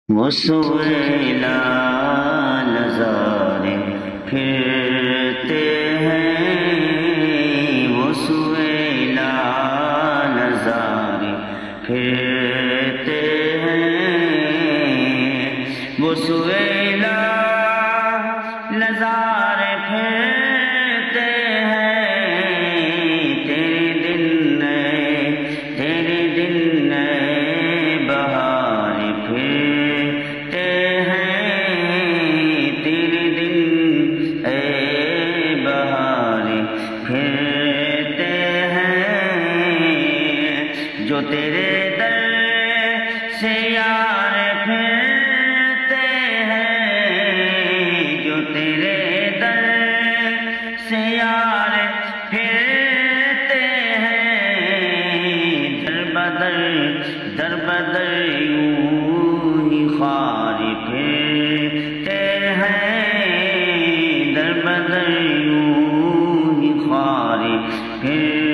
وہ سویلا نظارے پھرتے ہیں، وہ سویلا نظارے پھرتے ہیں، وہ سویلا نظارے پھرتے ہیں، تیرے دن بہار پھرتے ہیں، تیرے دن بہار پھرتے ہیں، جو تیرے در سے یار پھرتے ہیں، جو تیرے در سے یار پھرتے ہیں، در بدر یوں ہی خار پھرتے ہیں، در بدر یوں ہی خار پھرتے